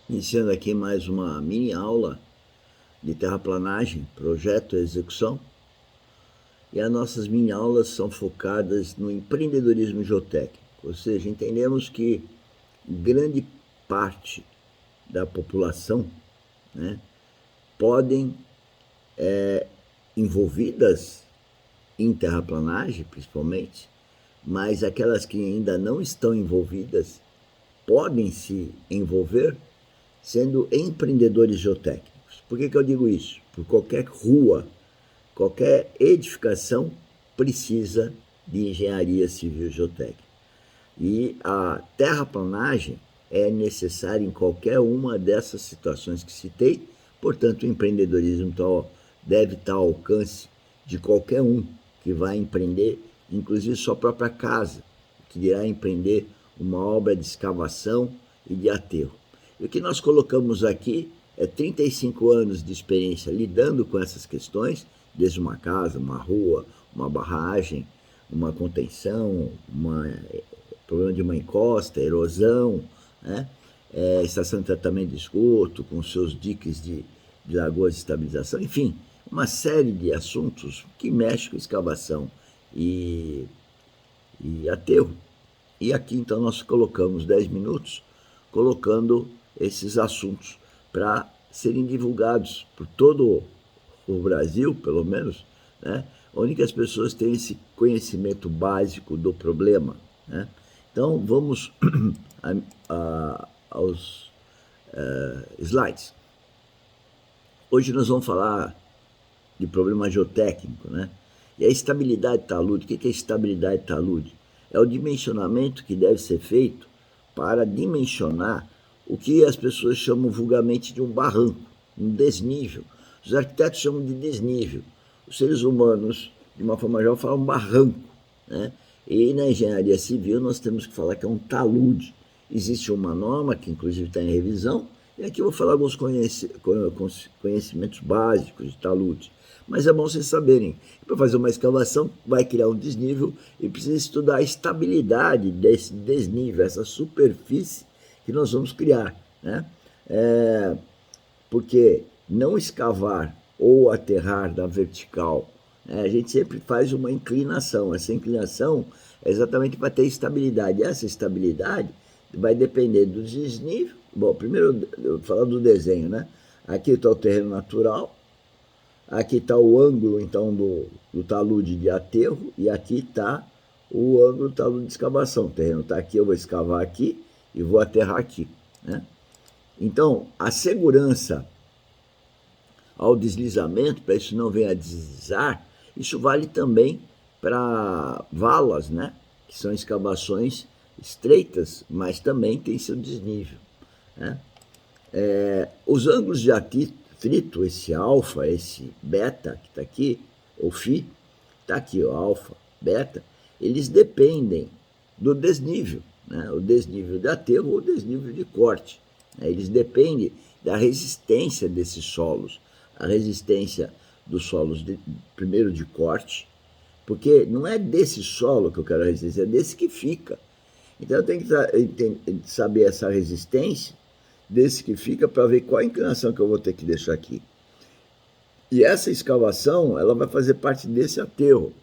Iniciando aqui mais uma mini aula de terraplanagem, projeto e execução. E as nossas mini aulas são focadas no empreendedorismo geotécnico, ou seja, entendemos que grande parte da população, né, podem envolvidas em terraplanagem, principalmente, mas aquelas que ainda não estão envolvidas podem se envolver sendo empreendedores geotécnicos. Por que eu digo isso? Por qualquer rua, qualquer edificação precisa de engenharia civil geotécnica. E a terraplanagem é necessária em qualquer uma dessas situações que citei, portanto, o empreendedorismo deve estar ao alcance de qualquer um que vai empreender, inclusive sua própria casa, que irá empreender uma obra de escavação e de aterro. E o que nós colocamos aqui é 35 anos de experiência lidando com essas questões, desde uma casa, uma rua, uma barragem, uma contenção, problema de uma encosta, erosão, né? Estação de tratamento de esgoto, com seus diques de lagoas de estabilização, enfim, uma série de assuntos que mexem com escavação e aterro. E aqui então nós colocamos 10 minutos colocando esses assuntos para serem divulgados por todo o Brasil, pelo menos, né, onde as pessoas têm esse conhecimento básico do problema, né? Então vamos aos slides. Hoje nós vamos falar de problema geotécnico, né? E a estabilidade talude. O que é estabilidade talude? É o dimensionamento que deve ser feito para dimensionar o que as pessoas chamam vulgarmente de um barranco, um desnível. Os arquitetos chamam de desnível. Os seres humanos, de uma forma geral, falam barranco, né? E na engenharia civil nós temos que falar que é um talude. Existe uma norma que inclusive está em revisão, e aqui eu vou falar alguns conhecimentos básicos de talude. Mas é bom vocês saberem, para fazer uma escavação vai criar um desnível e precisa estudar a estabilidade desse desnível, essa superfície que nós vamos criar, né? Porque não escavar ou aterrar na vertical, né, a gente sempre faz uma inclinação. Essa inclinação é exatamente para ter estabilidade. Essa estabilidade vai depender do desnível. Bom, primeiro eu vou falar do desenho, né? Aqui está o terreno natural, aqui está o ângulo então do talude de aterro e aqui está o ângulo do talude de escavação. O terreno está aqui, eu vou escavar aqui e vou aterrar aqui, né? Então, a segurança ao deslizamento, para isso não venha a deslizar, isso vale também para valas, né? Que são escavações estreitas, mas também tem seu desnível, né? Os ângulos de atrito, esse alfa, esse beta que está aqui, ou φ, está aqui, o alfa, beta, eles dependem do desnível, né? O desnível de aterro ou o desnível de corte, né? Eles dependem da resistência desses solos, a resistência dos solos, primeiro de corte, porque não é desse solo que eu quero a resistência, é desse que fica. Então eu tenho que saber essa resistência desse que fica para ver qual a inclinação que eu vou ter que deixar aqui. E essa escavação, ela vai fazer parte desse aterro.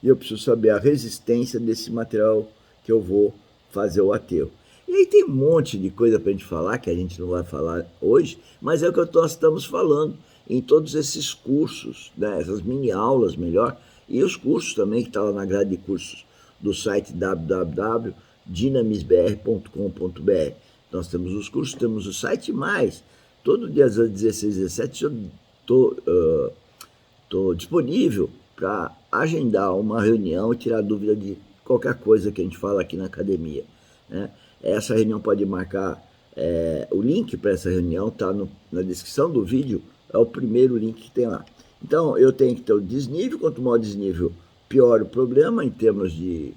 E eu preciso saber a resistência desse material que eu vou fazer o aterro. E aí tem um monte de coisa para a gente falar, que a gente não vai falar hoje, mas é o que nós estamos falando em todos esses cursos, né? Essas mini aulas, melhor, e os cursos também, que está lá na grade de cursos do site www.dinamisbr.com.br. Nós temos os cursos, temos o site, mais todo dia às 16 h 17 eu estou disponível para agendar uma reunião e tirar dúvida de qualquer coisa que a gente fala aqui na academia, né? Essa reunião pode marcar, o link para essa reunião está na descrição do vídeo, é o primeiro link que tem lá. Então eu tenho que ter o desnível, quanto maior o desnível, pior o problema em termos de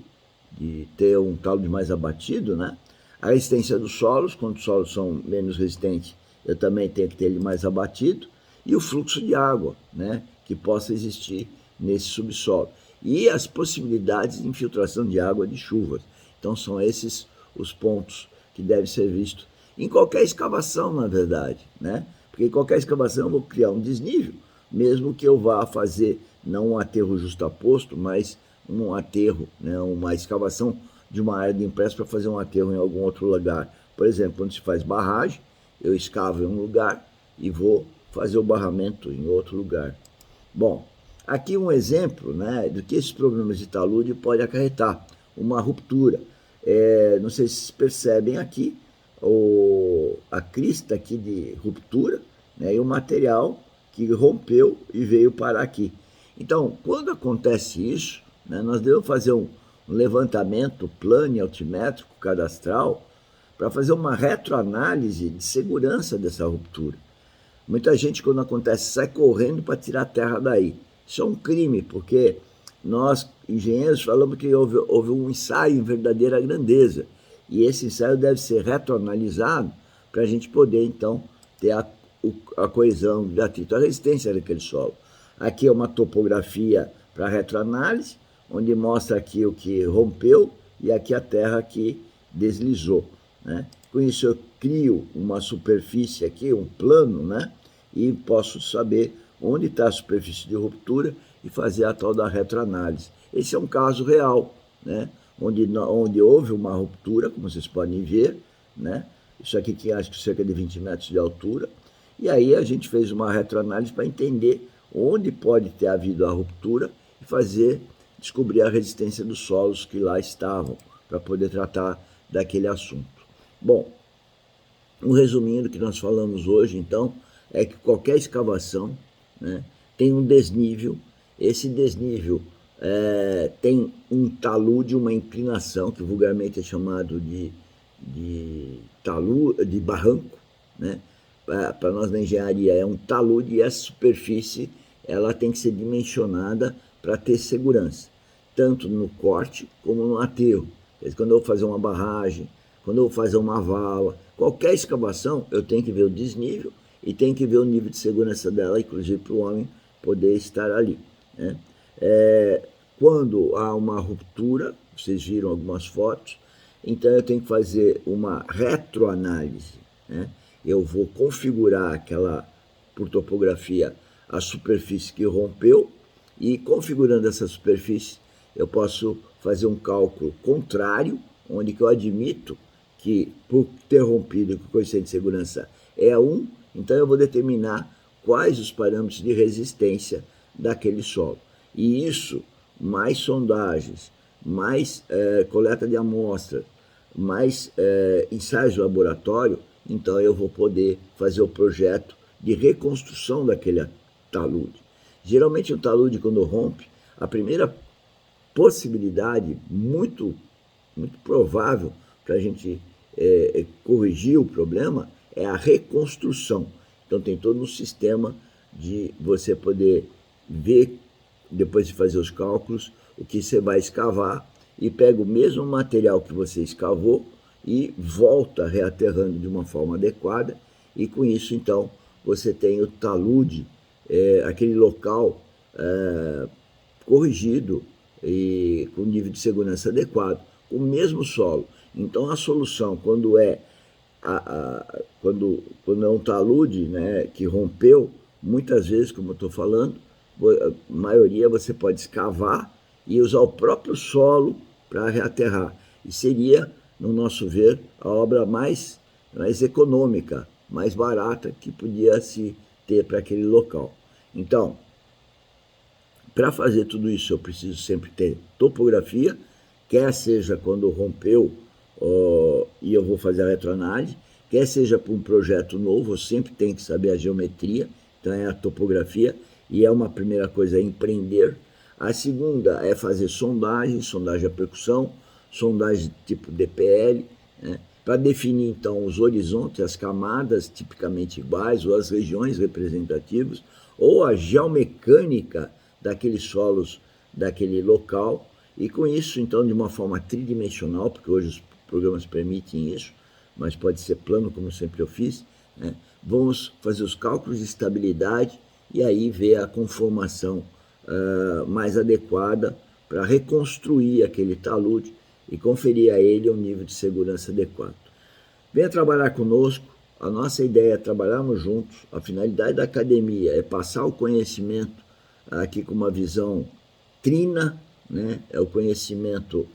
ter um talude mais abatido, né? A resistência dos solos, quando os solos são menos resistentes, eu também tenho que ter ele mais abatido, e o fluxo de água, né, que possa existir nesse subsolo. E as possibilidades de infiltração de água de chuvas. Então são esses os pontos que devem ser vistos. em qualquer escavação, na verdade, né? Porque em qualquer escavação eu vou criar um desnível, mesmo que eu vá fazer não um aterro justaposto, mas um aterro, né? Uma escavação de uma área de empréstimo para fazer um aterro em algum outro lugar. Por exemplo, quando se faz barragem, eu escavo em um lugar e vou fazer o barramento em outro lugar. Bom, aqui um exemplo, né, do que esses problemas de talude podem acarretar, uma ruptura. Não sei se vocês percebem aqui a crista aqui de ruptura, né, e o material que rompeu e veio parar aqui. Então, quando acontece isso, né, nós devemos fazer um levantamento plano e altimétrico cadastral para fazer uma retroanálise de segurança dessa ruptura. Muita gente, quando acontece, sai correndo para tirar a terra daí. Isso é um crime, porque nós, engenheiros, falamos que houve um ensaio em verdadeira grandeza. E esse ensaio deve ser retroanalisado para a gente poder, então, ter a coesão de atrito, a resistência daquele solo. Aqui é uma topografia para retroanálise, onde mostra aqui o que rompeu e aqui a terra que deslizou, né? Com isso eu crio uma superfície aqui, um plano, né? E posso saber onde está a superfície de ruptura e fazer a tal da retroanálise. Esse é um caso real, né? Onde houve uma ruptura, como vocês podem ver, né? Isso aqui tinha acho que cerca de 20 metros de altura. E aí a gente fez uma retroanálise para entender onde pode ter havido a ruptura e descobrir a resistência dos solos que lá estavam, para poder tratar daquele assunto. Bom, um resuminho do que nós falamos hoje, então, é que qualquer escavação, né, tem um desnível. Esse desnível tem um talude, uma inclinação, que vulgarmente é chamado de barranco, né? Para nós na engenharia é um talude, e essa superfície ela tem que ser dimensionada para ter segurança, tanto no corte como no aterro. Quando eu vou fazer uma barragem, quando eu vou fazer uma vala, qualquer escavação, eu tenho que ver o desnível e tenho que ver o nível de segurança dela, inclusive para o homem poder estar ali, né? Quando há uma ruptura, vocês viram algumas fotos, então eu tenho que fazer uma retroanálise, né? Eu vou configurar aquela, por topografia, a superfície que rompeu, e configurando essa superfície, eu posso fazer um cálculo contrário, onde que eu admito que, por ter rompido, que o coeficiente de segurança é 1, então eu vou determinar quais os parâmetros de resistência daquele solo. E isso, mais sondagens, mais coleta de amostras, mais ensaios de laboratório, então eu vou poder fazer o projeto de reconstrução daquele talude. Geralmente o talude, quando rompe, a primeira possibilidade muito provável para a gente corrigir o problema é a reconstrução. Então tem todo um sistema de você poder ver, depois de fazer os cálculos, o que você vai escavar, e pega o mesmo material que você escavou e volta reaterrando de uma forma adequada, e com isso então você tem o talude, aquele local corrigido e com nível de segurança adequado, com o mesmo solo. Então a solução, quando é um talude, né, que rompeu, muitas vezes, como eu estou falando, a maioria você pode escavar e usar o próprio solo para reaterrar. E seria, no nosso ver, a obra mais econômica, mais barata que podia se ter para aquele local. Então, para fazer tudo isso, eu preciso sempre ter topografia, quer seja quando rompeu e eu vou fazer a retroanálise, quer seja para um projeto novo, eu sempre tenho que saber a geometria, então é a topografia, e é uma primeira coisa, empreender. A segunda é fazer sondagem a percussão, sondagem tipo DPL, né, para definir então os horizontes, as camadas tipicamente iguais, ou as regiões representativas, ou a geomecânica daqueles solos daquele local, e com isso então de uma forma tridimensional, porque hoje os programas permitem isso, mas pode ser plano, como sempre eu fiz, né? Vamos fazer os cálculos de estabilidade e aí ver a conformação mais adequada para reconstruir aquele talude e conferir a ele um nível de segurança adequado. Venha trabalhar conosco. A nossa ideia é trabalharmos juntos. A finalidade da academia é passar o conhecimento aqui com uma visão trina, né? É o conhecimento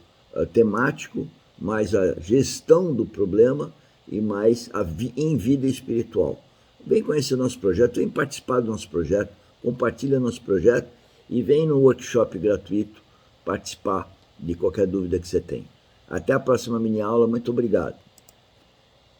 temático, mais a gestão do problema e mais em vida espiritual. Vem conhecer nosso projeto, vem participar do nosso projeto, compartilha nosso projeto e vem no workshop gratuito participar de qualquer dúvida que você tem. Até a próxima mini aula, muito obrigado.